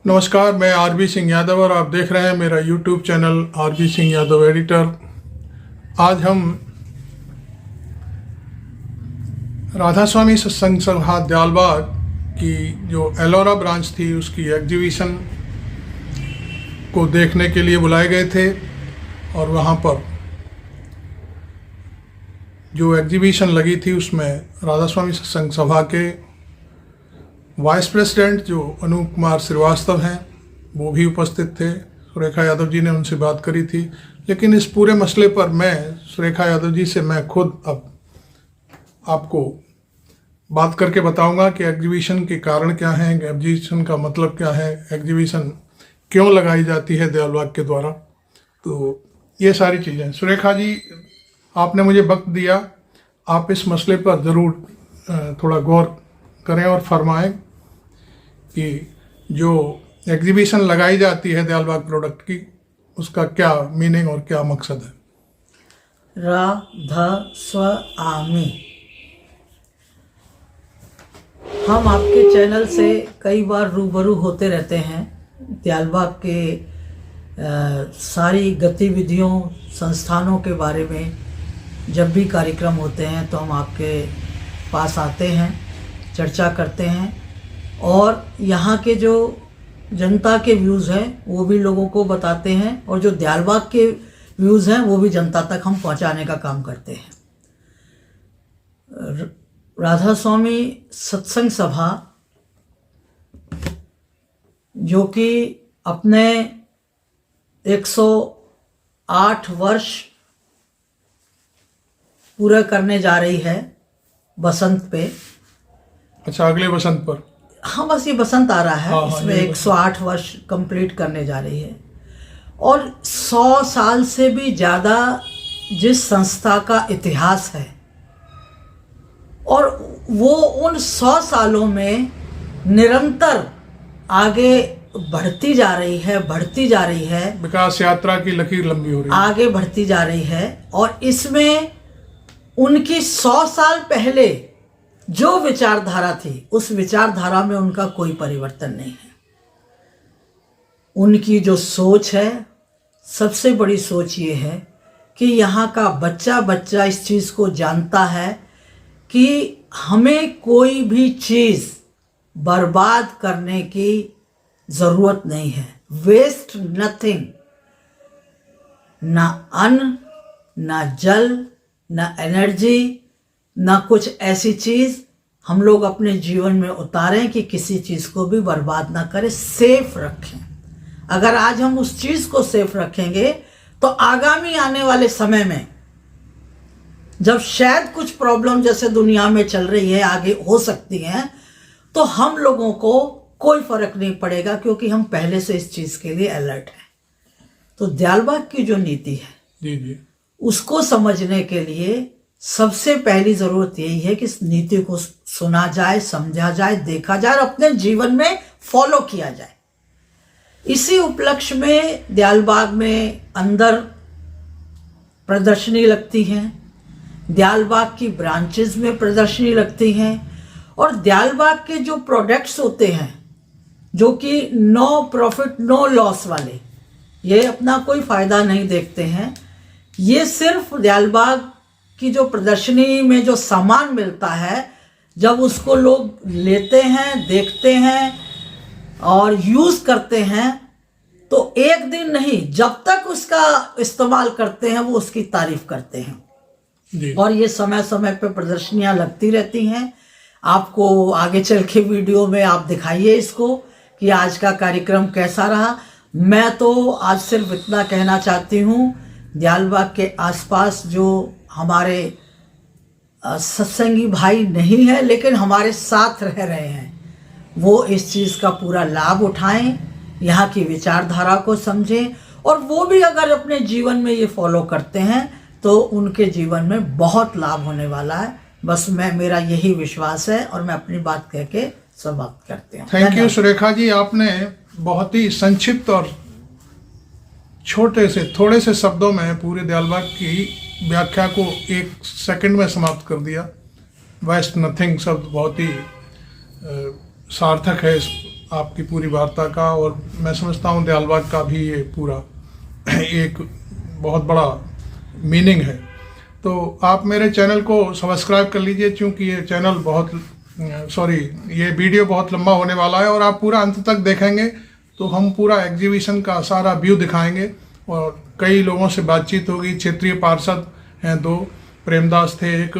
नमस्कार, मैं आरबी सिंह यादव और आप देख रहे हैं मेरा YouTube channel RB Singh Yadav editor. आज हम राधा स्वामी सत्संग सभा दयालबाग की जो एलोरा ब्रांच थी उसकी एग्जीबिशन को देखने के लिए बुलाए गए थे और वहाँ पर जो एग्जीबिशन लगी थी उसमें राधा स्वामी सत्संग सभा के वाइस प्रेसिडेंट जो अनूप कुमार श्रीवास्तव हैं वो भी उपस्थित थे। सुरेखा यादव जी ने उनसे बात करी थी, लेकिन इस पूरे मसले पर मैं सुरेखा यादव जी से मैं खुद अब आपको बात करके बताऊंगा कि एग्जीबिशन के कारण क्या हैं, एग्जीबिशन का मतलब क्या है, एग्जीबिशन क्यों लगाई जाती है दयालबाग के द्वारा। तो ये सारी चीज़ें सुरेखा जी आपने मुझे वक्त दिया, आप इस मसले पर ज़रूर थोड़ा गौर करें और फरमाएं कि जो एग्जीबिशन लगाई जाती है दयालबाग प्रोडक्ट की उसका क्या मीनिंग और क्या मकसद है। राधा स्वामी, हम आपके चैनल से कई बार रूबरू होते रहते हैं। दयालबाग के सारी गतिविधियों संस्थानों के बारे में जब भी कार्यक्रम होते हैं तो हम आपके पास आते हैं, चर्चा करते हैं और यहाँ के जो जनता के व्यूज़ हैं वो भी लोगों को बताते हैं और जो दयालबाग के व्यूज़ हैं वो भी जनता तक हम पहुँचाने का काम करते हैं। राधा स्वामी सत्संग सभा जो कि अपने 108 वर्ष पूरा करने जा रही है बसंत पे। अच्छा, अगले बसंत पर? हाँ, बस ये बसंत आ रहा है। हाँ, इसमें 108 वर्ष कंप्लीट करने जा रही है और 100 साल से भी ज़्यादा जिस संस्था का इतिहास है और वो उन 100 सालों में निरंतर आगे बढ़ती जा रही है, विकास यात्रा की लकीर लंबी हो रही है, आगे बढ़ती जा रही है। और इसमें उनकी 100 साल पहले जो विचारधारा थी उस विचारधारा में उनका कोई परिवर्तन नहीं है। उनकी जो सोच है, सबसे बड़ी सोच ये है कि यहाँ का बच्चा बच्चा इस चीज़ को जानता है कि हमें कोई भी चीज़ बर्बाद करने की ज़रूरत नहीं है। वेस्ट नथिंग, ना अन्न, ना जल, ना एनर्जी, ना कुछ ऐसी चीज़ हम लोग अपने जीवन में उतारें कि किसी चीज़ को भी बर्बाद ना करें, सेफ रखें। अगर आज हम उस चीज़ को सेफ रखेंगे तो आगामी आने वाले समय में जब शायद कुछ प्रॉब्लम जैसे दुनिया में चल रही है आगे हो सकती हैं, तो हम लोगों को कोई फर्क नहीं पड़ेगा क्योंकि हम पहले से इस चीज़ के लिए अलर्ट हैं। तो दयालबाग की जो नीति है जी उसको समझने के लिए सबसे पहली ज़रूरत यही है कि इस नीति को सुना जाए, समझा जाए, देखा जाए और अपने जीवन में फॉलो किया जाए। इसी उपलक्ष्य में दयालबाग में अंदर प्रदर्शनी लगती हैं, दयालबाग की ब्रांचेस में प्रदर्शनी लगती हैं और दयालबाग के जो प्रोडक्ट्स होते हैं जो कि नो प्रॉफिट नो लॉस वाले, ये अपना कोई फ़ायदा नहीं देखते हैं। ये सिर्फ दयालबाग की जो प्रदर्शनी में जो सामान मिलता है जब उसको लोग लेते हैं, देखते हैं और यूज़ करते हैं तो एक दिन नहीं, जब तक उसका इस्तेमाल करते हैं वो उसकी तारीफ करते हैं जी। और ये समय समय पे प्रदर्शनियाँ लगती रहती हैं। आपको आगे चल के वीडियो में आप दिखाइए इसको कि आज का कार्यक्रम कैसा रहा। मैं तो आज सिर्फ इतना कहना चाहती हूँ, दयालबाग के आसपास जो हमारे सत्संगी भाई नहीं है लेकिन हमारे साथ रह रहे हैं वो इस चीज़ का पूरा लाभ उठाएं, यहाँ की विचारधारा को समझें और वो भी अगर अपने जीवन में ये फॉलो करते हैं तो उनके जीवन में बहुत लाभ होने वाला है। बस मेरा यही विश्वास है और मैं अपनी बात कह के समाप्त करते हैं। थैंक यू सुरेखा जी, आपने बहुत ही संक्षिप्त और थोड़े से शब्दों में पूरे दयालबाग की व्याख्या को 1 सेकंड में समाप्त कर दिया। वेस्ट नथिंग शब्द बहुत ही सार्थक है इस आपकी पूरी वार्ता का, और मैं समझता हूँ दयालबाग का भी ये पूरा एक बहुत बड़ा मीनिंग है। तो आप मेरे चैनल को सब्सक्राइब कर लीजिए, क्योंकि ये चैनल ये वीडियो बहुत लंबा होने वाला है, और आप पूरा अंत तक देखेंगे तो हम पूरा एग्जीबिशन का सारा व्यू दिखाएंगे, और कई लोगों से बातचीत होगी। क्षेत्रीय पार्षद हैं 2, प्रेमदास थे एक,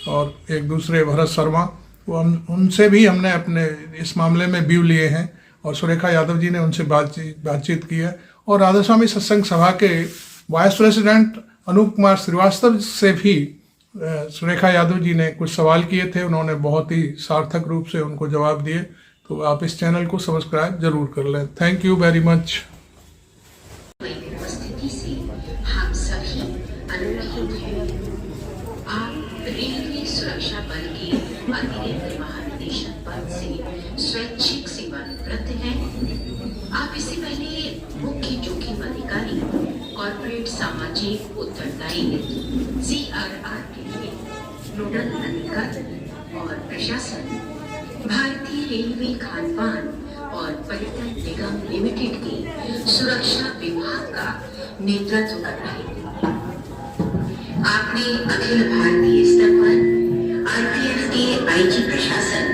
और एक दूसरे भरत शर्मा, वो उनसे भी हमने अपने इस मामले में व्यू लिए हैं, और सुरेखा यादव जी ने उनसे बातचीत की है। और राधा स्वामी सत्संग सभा के वाइस प्रेसिडेंट अनूप कुमार श्रीवास्तव से भी सुरेखा यादव जी ने कुछ सवाल किए थे, उन्होंने बहुत ही सार्थक रूप से उनको जवाब दिए। तो आप इस चैनल को सब्सक्राइब जरूर कर लें। Thank you very much. उपस्थिति से हम सभी अनुग्रहित हैं। आप रेलवे सुरक्षा बल के अतिरिक्त महानिदेशक पद से स्वैच्छिक सेवानिवृत्त हैं। आप इससे पहले मुख्य जोखिम अधिकारी, कॉर्पोरेट सामाजिक उत्तरदायित्व (CRR) के लिए नोडल अधिकारी और प्रशासन, भारतीय रेलवे खानपान और पर्यटन निगम लिमिटेड के सुरक्षा विभाग का नेतृत्व कर रहे थे। आपने अखिल भारतीय स्तर पर RPF के IG प्रशासन,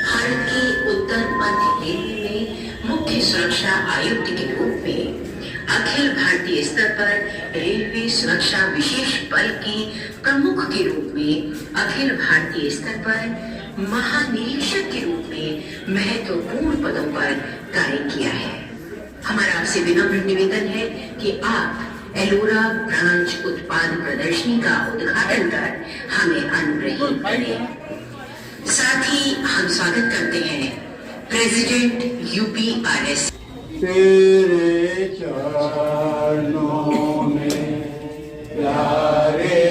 भारत के उत्तर मध्य रेलवे में मुख्य सुरक्षा आयुक्त के रूप में, अखिल भारतीय स्तर पर रेलवे सुरक्षा विशेष बल के प्रमुख के रूप में, अखिल भारतीय स्तर पर महानिरीक्षक के रूप में महत्वपूर्ण पदों पर कार्य किया है। हमारा आपसे विनम्र निवेदन है कि आप एलोरा ब्रांच उत्पाद प्रदर्शनी का उद्घाटन कर हमें अनुग्रहित करें। साथ ही हम स्वागत करते हैं प्रेसिडेंट UPRS। तेरे चरणों में प्यारे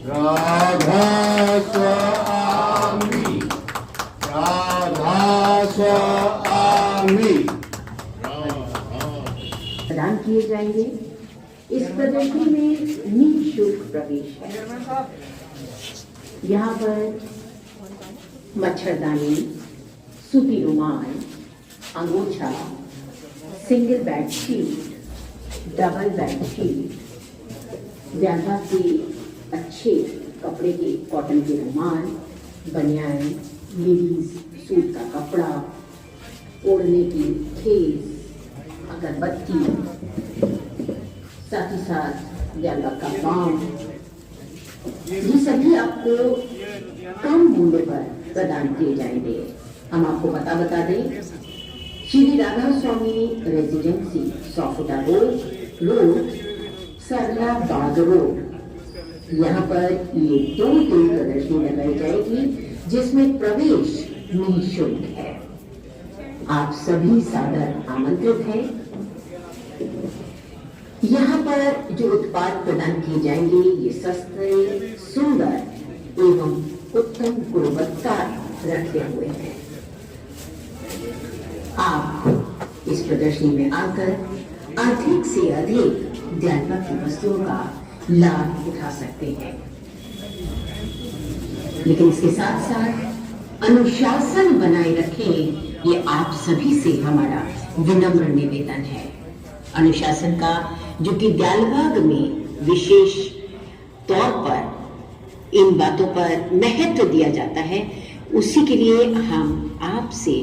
राधा स्वामी, राधा स्वामी। प्रदान किए जाएंगे। इस प्रदर्शनी में निःशुल्क प्रवेश है। यहाँ पर मच्छरदानी, सूती रुमाल, अंगोछा, single bed sheet, double bed sheet, ज्यादा के अच्छे कपड़े के कॉटन के रुमाल, बनियान, लेडीज सूट का कपड़ा, ओढ़ने की खेस, अगरबत्ती, साथ ही साथ ज्यादा का बाम, ये सभी आपको कम मूल्य पर प्रदान किए जाएंगे। हम आपको बता दें, श्री राधा स्वामी रेजिडेंसी, सॉफुटा रोड, सरला बाग रोड, यहाँ पर ये 2 दिन प्रदर्शनी लगाई जाएगी जिसमें प्रवेश निःशुल्क है। आप सभी सादर आमंत्रित हैं। यहाँ पर जो उत्पाद प्रदान किए जाएंगे ये सस्ते, सुंदर एवं उत्तम गुणवत्ता रखे हुए हैं। आप इस प्रदर्शनी में आकर अधिक से अधिक ज्ञान की वस्तुओं का लाभ उठा सकते हैं, लेकिन इसके साथ साथ अनुशासन बनाए रखें, ये आप सभी से हमारा विनम्र निवेदन है। अनुशासन का जो कि दयालबाग में विशेष तौर पर इन बातों पर महत्व दिया जाता है, उसी के लिए हम आपसे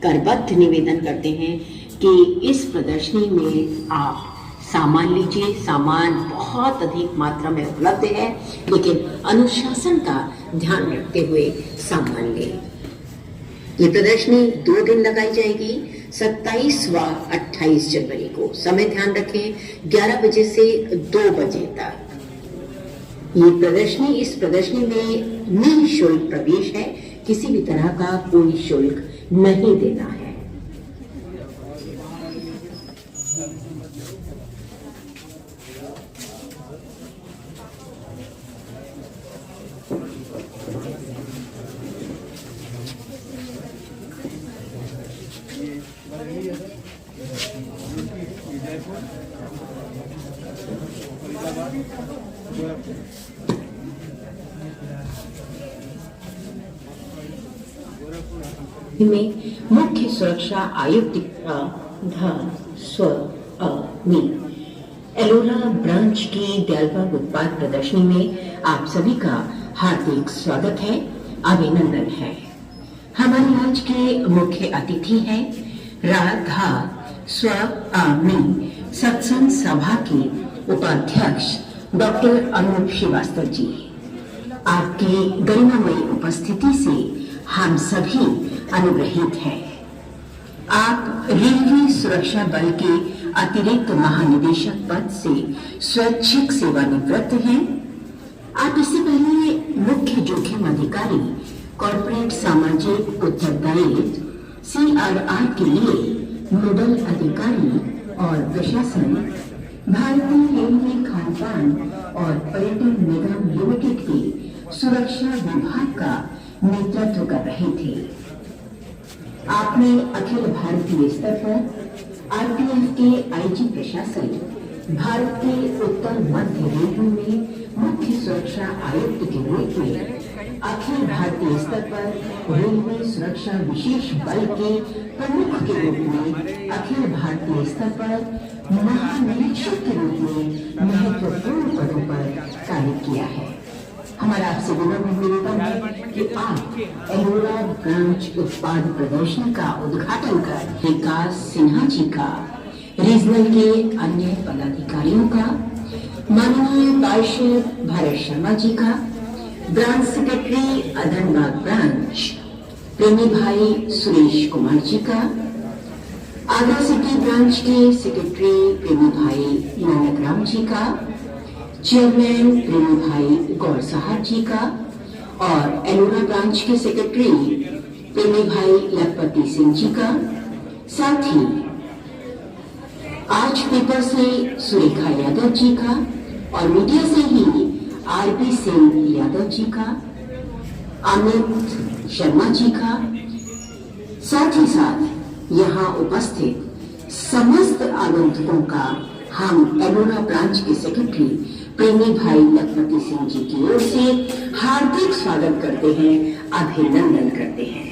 करबद्ध निवेदन करते हैं कि इस प्रदर्शनी में आप सामान लीजिए। सामान बहुत अधिक मात्रा में उपलब्ध है, लेकिन अनुशासन का ध्यान रखते हुए सामान लें। ये प्रदर्शनी 2 दिन लगाई जाएगी, 27 व 28 जनवरी को। समय ध्यान रखें 11 बजे से 2 बजे तक। इस प्रदर्शनी में निःशुल्क प्रवेश है, किसी भी तरह का कोई शुल्क नहीं देना है। में मुख्य सुरक्षा आयुक्त एलोरा ब्रांच की दयालबाग उत्पाद प्रदर्शनी में आप सभी का हार्दिक स्वागत है, अभिनंदन है। हमारे आज के मुख्य अतिथि हैं राधा स्वामी सत्संग सभा के उपाध्यक्ष डॉक्टर अनूप श्रीवास्तव जी। आपकी गरिमामयी उपस्थिति से हम सभी अनुग्रहित हैं। आप रेलवे सुरक्षा बल के अतिरिक्त महानिदेशक पद से स्वैच्छिक सेवानिवृत्त हैं। आप इससे पहले मुख्य जोखिम अधिकारी, कॉर्पोरेट सामाजिक उत्तरदायित्व CRR के लिए नोडल अधिकारी और प्रशासन, भारतीय रेलवे खानपान और पर्यटन निगम लिमिटेड के सुरक्षा विभाग का नेतृत्व कर रहे थे। आपने अखिल भारतीय स्तर पर RPF के IG प्रशासन, भारत के उत्तर मध्य रेलवे में मुख्य सुरक्षा आयुक्त के रूप में, अखिल भारतीय स्तर पर रेलवे सुरक्षा विशेष बल के प्रमुख के रूप में, अखिल भारतीय स्तर पर महानिरीक्षक के रूप में महत्वपूर्ण पदों पर कार्य किया है। हमारा आपसे विनम्र निवेदन है कि आप एलोरा ब्रांच उत्पाद प्रदर्शनी का उद्घाटन कर विकास सिन्हा जी का, रीजनल के अन्य पदाधिकारियों का, माननीय पार्षद भारत शर्मा जी का, ब्रांच सेक्रेटरी अदनबाग ब्रांच प्रेमी भाई सुरेश कुमार जी का, आगरा सिटी ब्रांच के सेक्रेटरी प्रेमी भाई नानक राम जी का, चेयरमैन प्रेमी भाई गौर साहब जी का और एलोरा ब्रांच के सेक्रेटरी प्रेमी भाई लखपति सिंह जी का, साथ ही आज पेपर से सुरेखा यादव जी का और मीडिया से ही RP सिंह यादव जी का, अमित शर्मा जी का, साथ ही साथ यहाँ उपस्थित समस्त आगंतुकों का हम एलोरा ब्रांच के सेक्रेटरी प्रेमी भाई लखपति सिंह जी की ओर से हार्दिक स्वागत करते हैं, अभिनंदन करते हैं।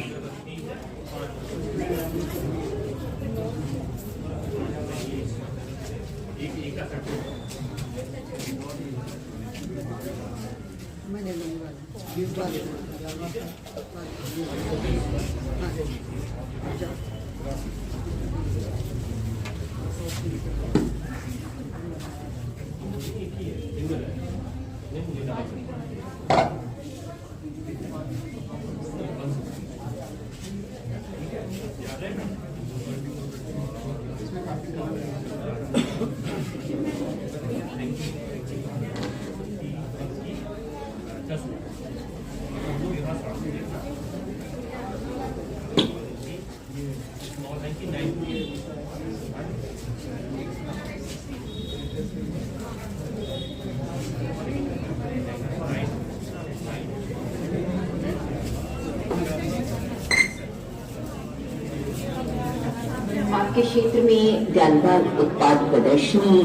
आपके क्षेत्र में दयालबाग उत्पाद प्रदर्शनी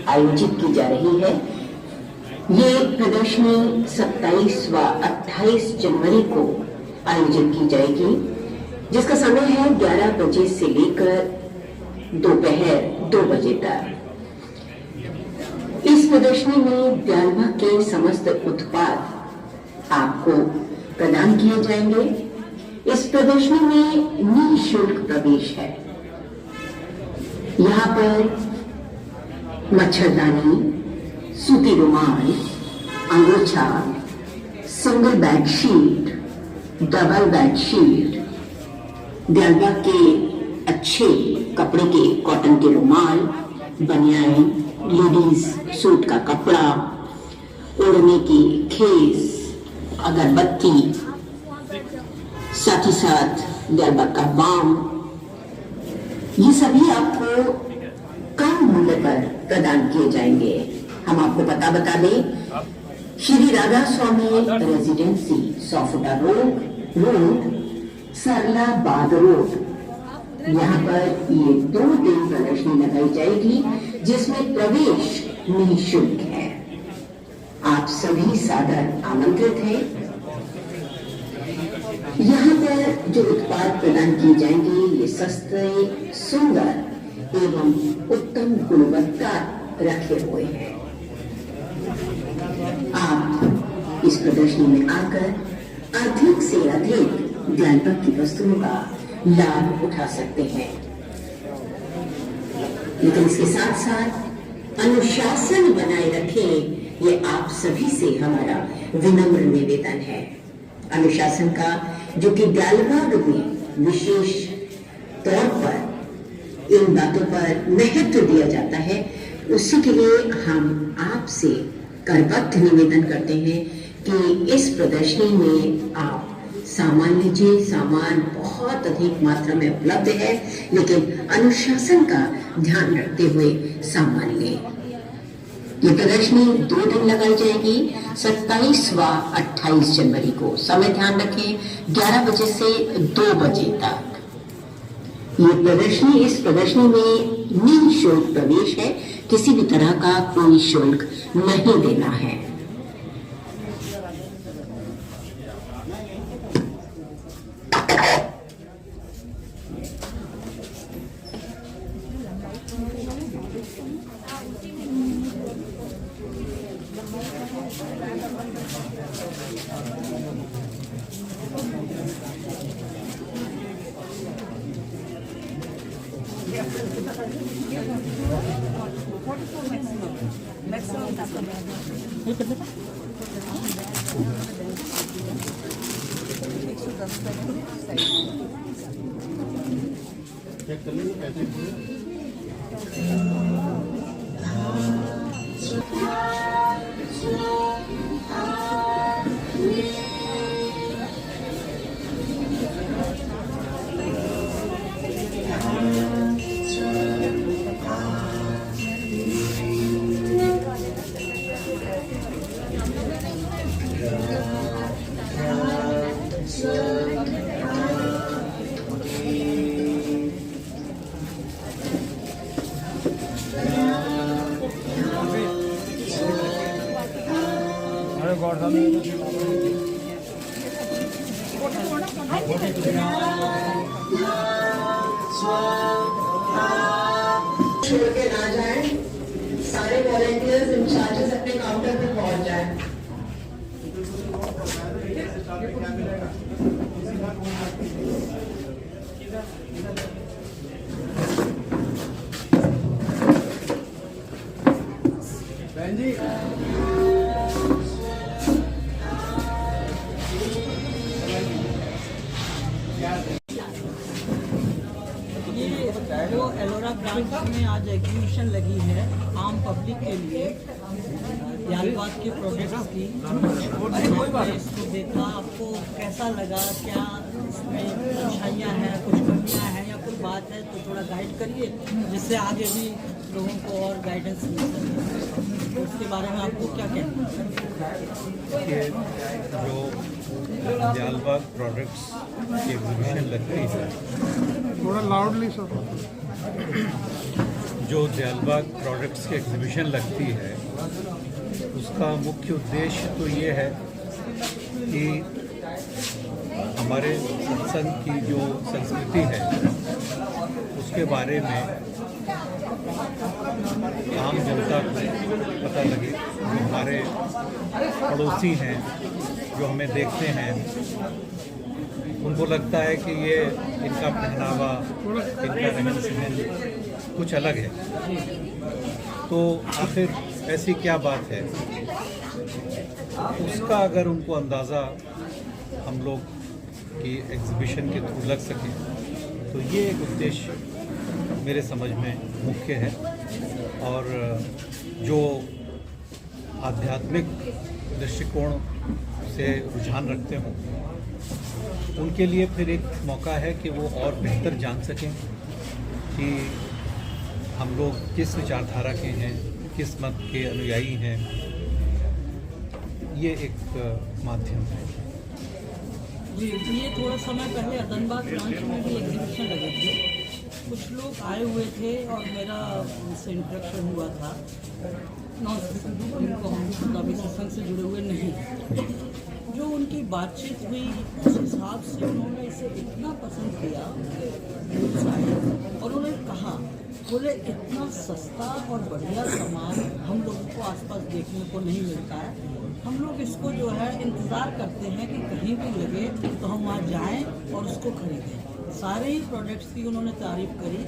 आयोजित की जा रही है। ये प्रदर्शनी 27 व 28 जनवरी को आयोजित की जाएगी, जिसका समय है 11 बजे से लेकर दोपहर 2 बजे तक। इस प्रदर्शनी में दयालबाग के समस्त उत्पाद आपको प्रदान किए जाएंगे। इस प्रदर्शनी में निःशुल्क प्रवेश है। यहाँ पर मच्छरदानी, सूती रुमाल, अंगोछा, single bed sheet, double bed sheet, Dayalbagh के अच्छे कपड़े के कॉटन के रुमाल, बनियान, लेडीज सूट का कपड़ा, ओढ़ने की खेस, अगरबत्ती, साथ ही साथ दयालबाग का बाम, ये सभी आपको कम मूल्य पर प्रदान किए जाएंगे। हम आपको पता बता दें, श्री राधा स्वामी रेजिडेंसी, सौफुटा रोड, सरला बाग रोड, यहाँ पर ये 2 दिन प्रदर्शनी लगाई जाएगी, जिसमें प्रवेश निःशुल्क है। आप सभी सादर आमंत्रित हैं। यहाँ पर जो उत्पाद प्रदान किए जाएंगे, ये सस्ते, सुंदर एवं उत्तम गुणवत्ता रखे हुए हैं। आप इस प्रदर्शनी में आकर अधिक से अधिक दयालबाग की वस्तुओं का लाभ उठा सकते हैं, लेकिन इसके साथ साथ अनुशासन बनाए रखें, ये आप सभी से हमारा विनम्र निवेदन है। अनुशासन का जो कि दयालबाग में विशेष तौर पर इन बातों पर महत्व दिया जाता है, उसी के लिए हम आपसे करबद्ध निवेदन करते हैं कि इस प्रदर्शनी में आप सामान लीजिए। सामान बहुत अधिक मात्रा में उपलब्ध है, लेकिन अनुशासन का ध्यान रखते हुए सामान लें। ये प्रदर्शनी 2 दिन लगाई जाएगी, 27 व 28 जनवरी को। समय ध्यान रखें, 11 बजे से 2 बजे तक। इस प्रदर्शनी में निःशुल्क प्रवेश है, किसी भी तरह का कोई शुल्क नहीं देना है। छोड़ के ना जाएं, सारे वॉलंटियर्स इंचार्जेस अपने काउंटर पे पहुंच जाएं। ये जो एलोरा ब्रांच में आज एग्जीबिशन लगी है आम पब्लिक के लिए यालबाग के प्रोडक्ट्स की, आपने इसको देखा, आपको कैसा लगा? क्या इसमें अच्छाइयाँ हैं, कुछ कमियाँ हैं या कोई बात है तो थोड़ा गाइड करिए, जिससे आगे भी लोगों को और गाइडेंस मिल सके। तो उसके बारे में आपको क्या कहना है? कि जो यालबाग प्रोडक्ट्स की एग्जीबिशन लगती है, थोड़ा लाउडली सर। जो यालबाग प्रोडक्ट्स की एग्जीबिशन लगती है, उसका मुख्य उद्देश्य तो ये है कि हमारे सत्संग की जो संस्कृति है उसके बारे में आम जनता को पता लगे। जो हमारे पड़ोसी हैं, जो हमें देखते हैं, उनको लगता है कि ये इनका पहनावा, इनका रहन सहन कुछ अलग है, तो आखिर ऐसी क्या बात है, उसका अगर उनको अंदाज़ा हम लोग की एग्जीबिशन के थ्रू लग सके, तो ये एक उद्देश्य मेरे समझ में मुख्य है। और जो आध्यात्मिक दृष्टिकोण से रुझान रखते हों, उनके लिए फिर एक मौका है कि वो और बेहतर जान सकें कि हम लोग किस विचारधारा के हैं, किस मत के अनुयायी हैं। ये एक माध्यम है। जी, ये थोड़ा समय पहले अदनबाग ब्रांच में भी एग्जीबिशन लगे थे, कुछ लोग आए हुए थे और मेरा उनसे इंट्रैक्शन हुआ था। जिनको हम अभी सत्संग से जुड़े हुए नहीं, जो उनकी बातचीत हुई उस हिसाब से उन्होंने इसे इतना पसंद किया और उन्होंने कहा, बोले इतना सस्ता और बढ़िया सामान हम लोगों को आसपास देखने को नहीं मिलता है। हम लोग इसको जो है इंतज़ार करते हैं कि कहीं भी लगे तो हम वहाँ जाएं और उसको खरीदें। सारे ही प्रोडक्ट्स की उन्होंने तारीफ़ करी,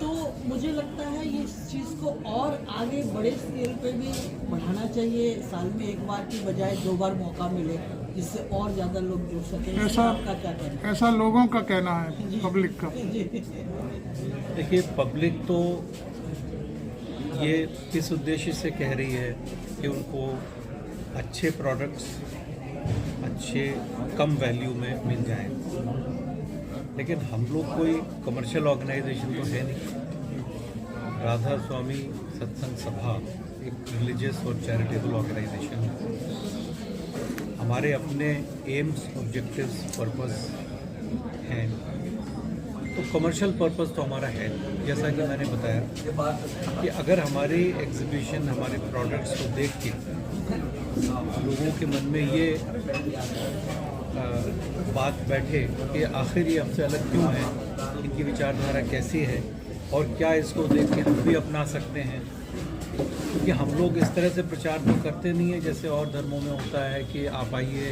तो मुझे लगता है ये इस चीज़ को और आगे बड़े स्केल पे भी बढ़ाना चाहिए। साल में एक बार की बजाय 2 बार मौका मिले, जिससे और ज़्यादा लोग जुड़ सकें। ऐसा आपका क्या कहना है? ऐसा लोगों का कहना है, पब्लिक का। देखिए, पब्लिक तो ये किस उद्देश्य से कह रही है कि उनको अच्छे प्रोडक्ट्स अच्छे कम वैल्यू में मिल जाएं, लेकिन हम लोग कोई कमर्शियल ऑर्गेनाइजेशन तो है नहीं। राधा स्वामी सत्संग सभा एक रिलीजियस और चैरिटेबल ऑर्गेनाइजेशन है। हमारे अपने एम्स, ऑब्जेक्टिव्स, पर्पस हैं, तो कमर्शियल पर्पस तो हमारा है। जैसा कि मैंने बताया कि अगर हमारी एग्जीबिशन हमारे प्रोडक्ट्स को देख के लोगों के मन में ये बात बैठे कि आखिर ये हमसे अलग क्यों है, इनकी विचारधारा कैसी है और क्या इसको देख के हम भी अपना सकते हैं। क्योंकि हम लोग इस तरह से प्रचार तो करते नहीं है जैसे और धर्मों में होता है कि आप आइए,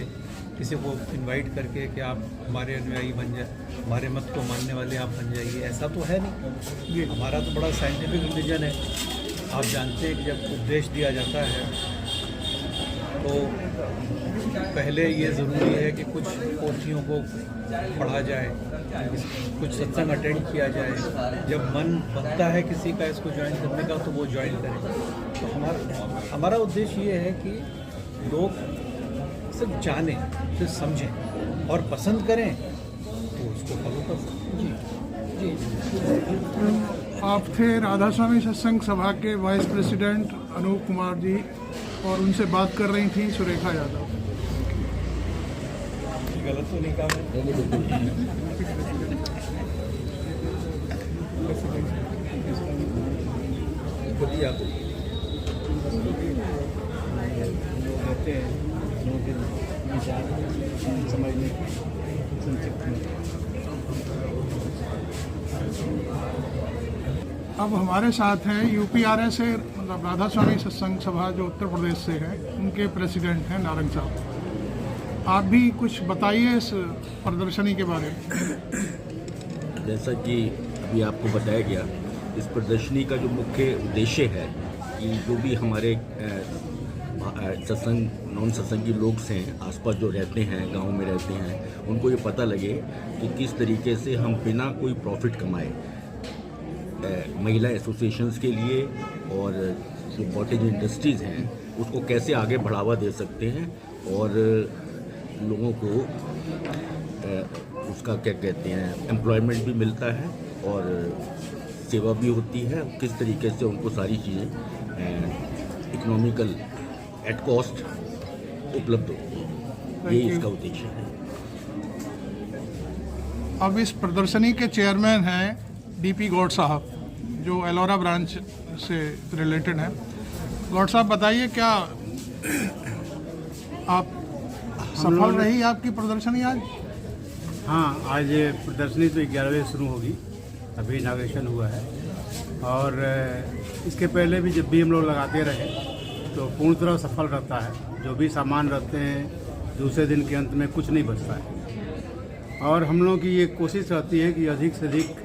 किसी को इनवाइट करके कि आप हमारे अनुयायी बन जाए, हमारे मत को मानने वाले आप बन जाइए। ऐसा तो है नहीं। ये हमारा तो बड़ा साइंटिफिक रिलीजन है। आप जानते हैं कि जब उपदेश दिया जाता है तो पहले ये ज़रूरी है कि कुछ पोथियों को पढ़ा जाए, कुछ सत्संग अटेंड किया जाए। जब मन बनता है किसी का इसको ज्वाइन करने का तो वो ज्वाइन करे। तो हमारा उद्देश्य ये है कि लोग सिर्फ जानें, सिर्फ समझें और पसंद करें तो उसको फॉलो कर सकते। जी, आप थे राधा स्वामी सत्संग सभा के वाइस प्रेसिडेंट अनूप कुमार जी, और उनसे बात कर रही थी सुरेखा यादव। गलत तो नहीं कहा मैं? बोलिए आप। कहते हैं लोगों के विचार समझने संक्षिप्त में। अब हमारे साथ हैं यूपीआरएस से मतलब राधा स्वामी सत्संग सभा जो उत्तर प्रदेश से है, उनके प्रेसिडेंट हैं नारंग साहब। आप भी कुछ बताइए इस प्रदर्शनी के बारे में। जैसा कि अभी आपको बताया गया, इस प्रदर्शनी का जो मुख्य उद्देश्य है कि जो भी हमारे सत्संग नॉन सत्संगी लोग हैं, आसपास जो रहते हैं, गांव में रहते हैं, उनको ये पता लगे कि किस तरीके से हम बिना कोई प्रॉफिट कमाए महिला एसोसिएशंस के लिए और जो कॉटेज इंडस्ट्रीज़ हैं उसको कैसे आगे बढ़ावा दे सकते हैं और लोगों को उसका क्या कहते हैं एम्प्लॉयमेंट भी मिलता है और सेवा भी होती है, किस तरीके से उनको सारी चीज़ें इकोनॉमिकल एट कॉस्ट उपलब्ध होती है। ये इसका उद्देश्य है। अब इस प्रदर्शनी के चेयरमैन हैं डीपी गौड़ साहब, जो एलोरा ब्रांच से रिलेटेड हैं। गौड़ साहब बताइए, क्या आप सफल रही आपकी प्रदर्शनी आज? हाँ, आज प्रदर्शनी तो 11 बजे शुरू होगी, अभी इनाग्रेशन हुआ है। और इसके पहले भी जब भी हम लोग लगाते रहे तो पूर्ण तरह सफल रहता है। जो भी सामान रखते हैं दूसरे दिन के अंत में कुछ नहीं बचता है। और हम लोगों की ये कोशिश रहती है कि अधिक से अधिक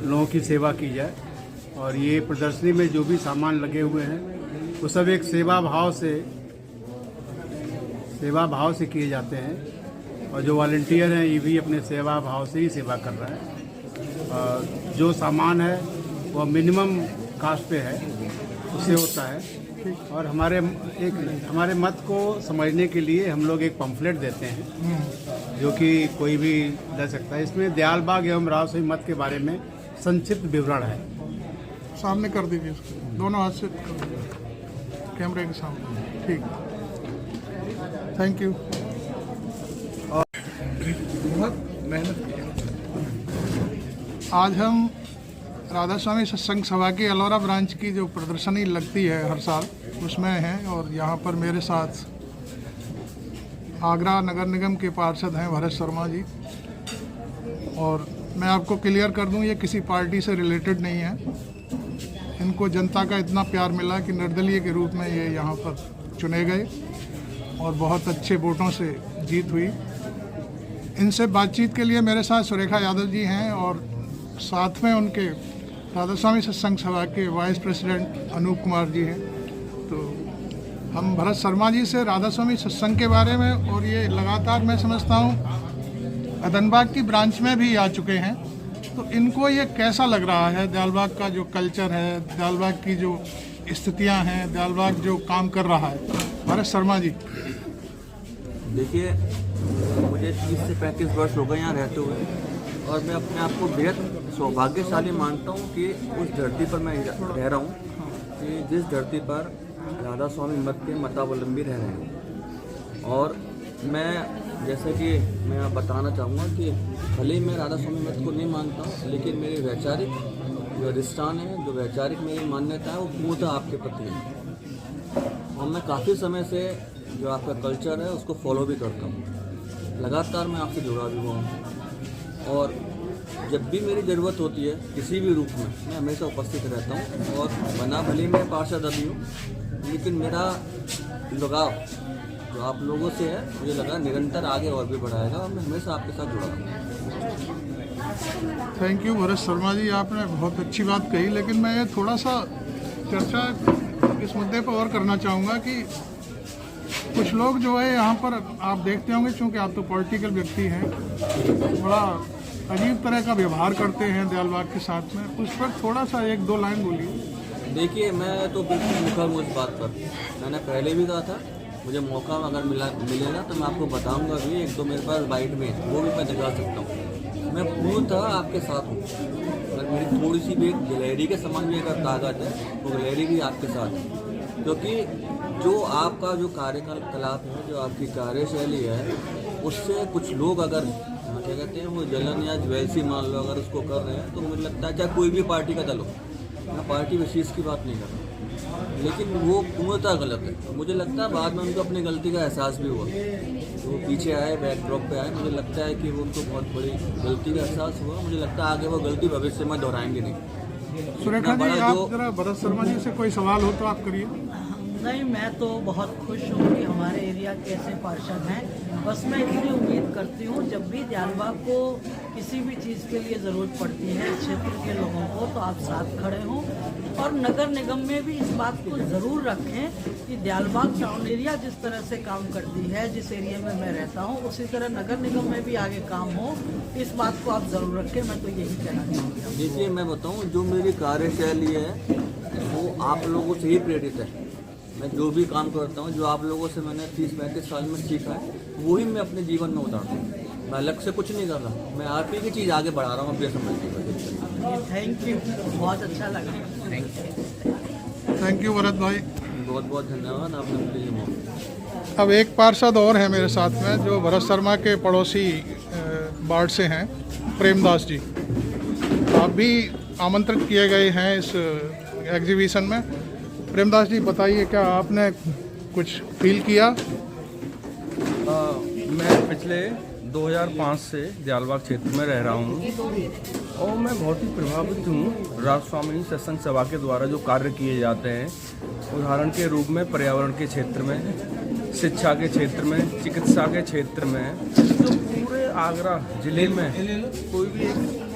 लोगों की सेवा की जाए। और ये प्रदर्शनी में जो भी सामान लगे हुए हैं वो सब एक सेवा भाव से किए जाते हैं। और जो वॉलंटियर हैं ये भी अपने सेवा भाव से ही सेवा कर रहा है। और जो सामान है वो मिनिमम कास्ट पे है, उससे होता है। और हमारे मत को समझने के लिए हम लोग एक पम्फलेट देते हैं जो कि कोई भी ले सकता है। इसमें दयाल बाग एवं राव स्वामी मत के बारे में संक्षिप्त विवरण है। सामने कर दीजिए उसको, दोनों हाथ से कैमरे के सामने। ठीक, थैंक यू। बहुत मेहनत की। आज हम राधा स्वामी सत्संग सभा की एलोरा ब्रांच की जो प्रदर्शनी लगती है हर साल, उसमें हैं। और यहाँ पर मेरे साथ आगरा नगर निगम के पार्षद हैं भरत शर्मा जी। और मैं आपको क्लियर कर दूं, ये किसी पार्टी से रिलेटेड नहीं है। इनको जनता का इतना प्यार मिला कि निर्दलीय के रूप में ये यहाँ पर चुने गए और बहुत अच्छे वोटों से जीत हुई। इनसे बातचीत के लिए मेरे साथ सुरेखा यादव जी हैं और साथ में उनके राधा स्वामी सत्संग सभा के वाइस प्रेसिडेंट अनूप कुमार जी हैं। तो हम भरत शर्मा जी से राधा स्वामी सत्संग के बारे में, और ये लगातार मैं समझता हूँ अदनबाग की ब्रांच में भी आ चुके हैं, तो इनको ये कैसा लग रहा है दयालबाग का जो कल्चर है, दयालबाग की जो स्थितियाँ हैं, दयालबाग जो काम कर रहा है। भरत शर्मा जी। देखिए, मुझे 30 से 35 वर्ष हो गए यहाँ रहते हुए और मैं अपने आप को बेहद सौभाग्यशाली मानता हूँ कि उस धरती पर मैं रह रहा हूँ कि जिस धरती पर राधा स्वामी मत के मतावलंबी रह रहे हैं। और मैं जैसे कि मैं आप बताना चाहूँगा कि भले ही मैं राधा स्वामी मत को नहीं मानता हूँ, लेकिन मेरी वैचारिक जो अधिष्ठान है, जो वैचारिक मेरी मान्यता है, वो पूर्णतः आपके प्रति है। और मैं काफ़ी समय से जो आपका कल्चर है उसको फॉलो भी करता हूँ। लगातार मैं आपसे जुड़ा भी हुआ हूँ और जब भी मेरी ज़रूरत होती है किसी भी रूप में मैं हमेशा उपस्थित रहता हूँ। और बना भले मैं पार्षद अभी हूँ, लेकिन मेरा लगाव जो आप लोगों से है मुझे लगा निरंतर आगे और भी बढ़ाएगा और मैं हमेशा आपके साथ जुड़ा हूँ। थैंक यू भरत शर्मा जी, आपने बहुत अच्छी बात कही। लेकिन मैं ये थोड़ा सा चर्चा इस मुद्दे पर और करना चाहूँगा कि कुछ लोग जो है यहाँ पर आप देखते होंगे, चूँकि आप तो पॉलिटिकल व्यक्ति हैं, बड़ा अजीब तरह का व्यवहार करते हैं दयालबाग के साथ में। उस पर थोड़ा सा 1-2 लाइन बोलिए। देखिए, मैं तो बिल्कुल मुखर हूँ इस बात पर। मैंने पहले भी कहा था, मुझे मौका अगर मिलेगा तो मैं आपको बताऊंगा भी। 1-2 मेरे पास बाइट में वो भी मैं दिखा सकता हूँ। मैं पूर्णतः आपके साथ हूँ। अगर मेरी थोड़ी सी भी एक गिलहरी के समान भी अगर ताकत है, वो गिलहरी भी आपके साथ है। क्योंकि जो आपका जो कार्यकलाप है, जो आपकी कार्यशैली है, उससे कुछ लोग अगर क्या कहते हैं वो जलन या ज्वेलसी मान लो अगर उसको कर रहे हैं, तो मुझे लगता है चाहे कोई भी पार्टी का दल हो, मैं पार्टी विशेष की बात नहीं कर रहा। लेकिन वो पूर्णतः गलत है। मुझे लगता है बाद में उनको अपनी गलती का एहसास भी हुआ, तो वो पीछे आए, बैकड्रॉप पे आए। मुझे लगता है कि वो उनको बहुत बड़ी गलती का एहसास हुआ। मुझे लगता है आगे वो गलती भविष्य में दोहराएंगे नहीं। सुरेखा जी, आप जरा भरत शर्मा जी से कोई सवाल हो तो आप करिए। नहीं, मैं तो बहुत खुश हूँ कि हमारे एरिया के ऐसे पार्षद हैं। बस मैं इतनी उम्मीद करती हूँ जब भी दयालबाग को किसी भी चीज़ के लिए ज़रूरत पड़ती है इस क्षेत्र के लोगों को, तो आप साथ खड़े हों। और नगर निगम में भी इस बात को ज़रूर रखें कि दयालबाग टाउन एरिया जिस तरह से काम करती है, जिस एरिया में मैं रहता हूँ, उसी तरह नगर निगम में भी आगे काम हो। इस बात को आप ज़रूर रखें। मैं तो यही कहना चाहूँगी। देखिए, मैं बताऊँ, जो मेरी कार्यशैली है वो आप लोगों से ही प्रेरित है। मैं जो भी काम करता हूँ, जो आप लोगों से मैंने 30-35 साल में सीखा है, वही मैं अपने जीवन में उतारता हूँ। मैं अलग से कुछ नहीं कर रहा, मैं आप ही की चीज़ आगे बढ़ा रहा हूँ अपने समझ। थैंक यू, बहुत अच्छा लगा। थैंक यू भरत भाई। बहुत बहुत धन्यवाद, आपने मुझे ये मौका। अब एक पार्षद और हैं मेरे साथ में जो भरत शर्मा के पड़ोसी वार्ड से हैं, प्रेमदास जी। आप भी आमंत्रित किए गए हैं इस एग्जीबिशन में। प्रेमदास जी, बताइए, क्या आपने कुछ फील किया? मैं पिछले 2005 से दयालबाग क्षेत्र में रह रहा हूँ और मैं बहुत ही प्रभावित हूँ राधास्वामी सत्संग सभा के द्वारा जो कार्य किए जाते हैं। उदाहरण के रूप में पर्यावरण के क्षेत्र में, शिक्षा के क्षेत्र में, चिकित्सा के क्षेत्र में, जो पूरे आगरा जिले में कोई भी एक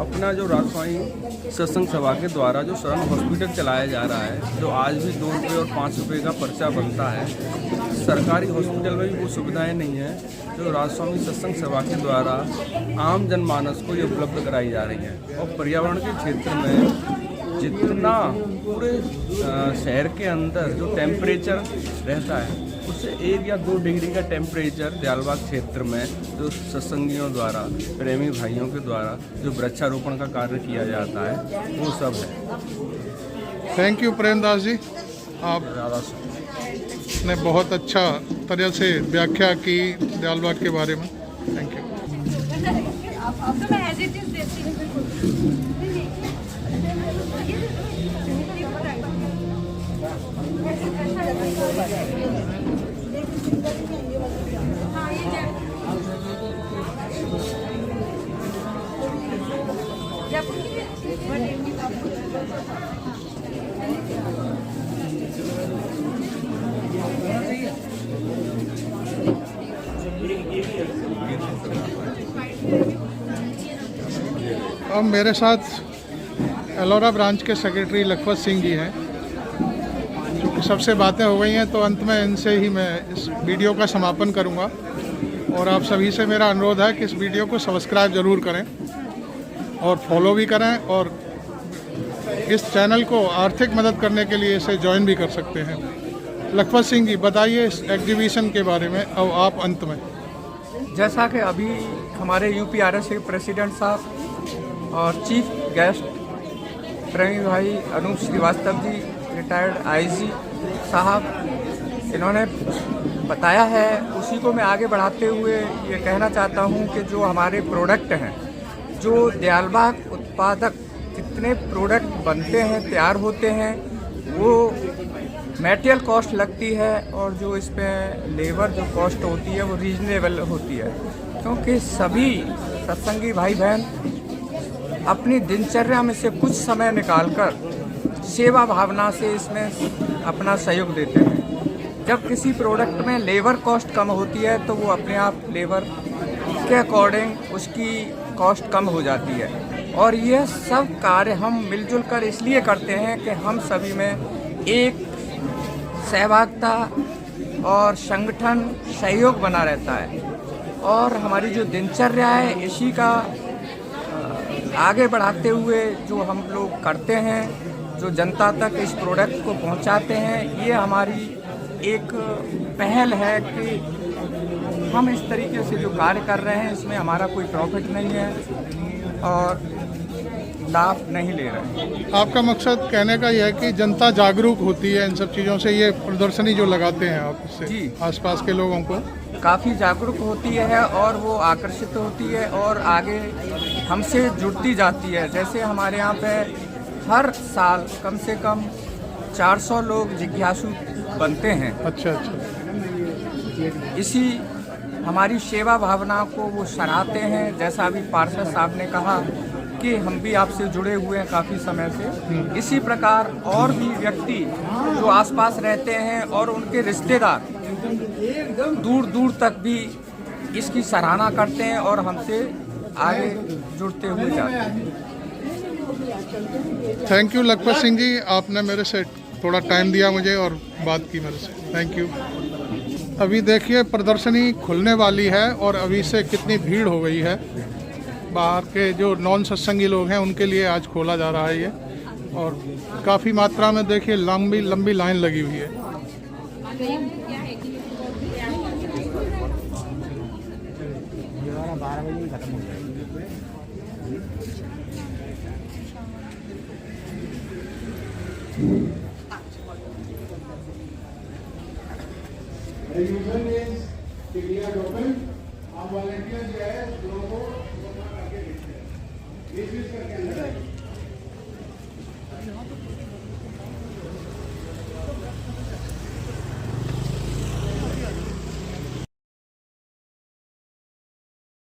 अपना जो राधास्वामी सत्संग सभा के द्वारा जो शरण हॉस्पिटल चलाया जा रहा है, जो आज भी 2 रुपये और 5 रुपये का पर्चा बनता है, सरकारी हॉस्पिटल में भी वो सुविधाएं नहीं है जो राधास्वामी सत्संग सभा के द्वारा आम जनमानस को ये उपलब्ध कराई जा रही हैं। और पर्यावरण के क्षेत्र में जितना पूरे शहर के अंदर जो टेम्परेचर रहता है, उससे 1 या 2 डिग्री का टेम्परेचर दयालबाग क्षेत्र में जो सत्संगियों द्वारा, प्रेमी भाइयों के द्वारा जो वृक्षारोपण का कार्य किया जाता है, वो सब है। थैंक यू प्रेमदास जी, आपने बहुत अच्छा तरह से व्याख्या की दयालबाग के बारे में। Thank you. अब मेरे साथ एलोरा ब्रांच के सेक्रेटरी लखपत सिंह जी हैं। चूँकि सबसे बातें हो गई हैं तो अंत में इनसे ही मैं इस वीडियो का समापन करूंगा। और आप सभी से मेरा अनुरोध है कि इस वीडियो को सब्सक्राइब ज़रूर करें और फॉलो भी करें, और इस चैनल को आर्थिक मदद करने के लिए इसे ज्वाइन भी कर सकते हैं। लखपत सिंह जी, बताइए इस एग्जीबिशन के बारे में अब आप अंत में। जैसा कि अभी हमारे यूपीआरएस के प्रेसिडेंट साहब और चीफ गेस्ट प्रेमी भाई अनूप श्रीवास्तव जी, रिटायर्ड आईजी साहब, इन्होंने बताया है, उसी को मैं आगे बढ़ाते हुए ये कहना चाहता हूँ कि जो हमारे प्रोडक्ट हैं, जो दयालबाग उत्पादक जितने प्रोडक्ट बनते हैं, तैयार होते हैं, वो मटेरियल कॉस्ट लगती है और जो इसमें लेबर जो कॉस्ट होती है वो रीजनेबल होती है, क्योंकि सभी सत्संगी भाई बहन अपनी दिनचर्या में से कुछ समय निकालकर सेवा भावना से इसमें अपना सहयोग देते हैं। जब किसी प्रोडक्ट में लेबर कॉस्ट कम होती है तो वो अपने आप लेबर के अकॉर्डिंग उसकी कॉस्ट कम हो जाती है। और यह सब कार्य हम मिलजुल कर इसलिए करते हैं कि हम सभी में एक सहभागिता और संगठन सहयोग बना रहता है, और हमारी जो दिनचर्या है इसी का आगे बढ़ाते हुए जो हम लोग करते हैं, जो जनता तक इस प्रोडक्ट को पहुंचाते हैं, ये हमारी एक पहल है कि हम इस तरीके से जो कार्य कर रहे हैं इसमें हमारा कोई प्रॉफिट नहीं है और लाभ नहीं ले रहे हैं। आपका मकसद कहने का यह है कि जनता जागरूक होती है इन सब चीज़ों से, ये प्रदर्शनी जो लगाते हैं आप, इससे आसपास के लोगों को काफ़ी जागरूक होती है और वो आकर्षित होती है और आगे हमसे जुड़ती जाती है। जैसे हमारे यहाँ पे हर साल कम से कम 400 लोग जिज्ञासु बनते हैं। अच्छा अच्छा। इसी हमारी सेवा भावना को वो सराहते हैं। जैसा अभी पार्षद साहब ने कहा कि हम भी आपसे जुड़े हुए हैं काफ़ी समय से, इसी प्रकार और भी व्यक्ति जो आसपास रहते हैं और उनके रिश्तेदार दूर दूर तक भी इसकी सराहना करते हैं और हमसे आगे जुड़ते हुए जाते हैं। थैंक यू लखपत सिंह जी, आपने मेरे से थोड़ा टाइम दिया मुझे और बात की मेरे से, थैंक यू। अभी देखिए प्रदर्शनी खुलने वाली है और अभी से कितनी भीड़ हो गई है। बाहर के जो नॉन सत्संगी लोग हैं उनके लिए आज खोला जा रहा है ये, और काफ़ी मात्रा में देखिए लंबी लंबी लाइन लगी हुई है। User is clear open. आप वॉलंटियर जो है लोगों को करके देखते हैं, ये चीज करके अंदर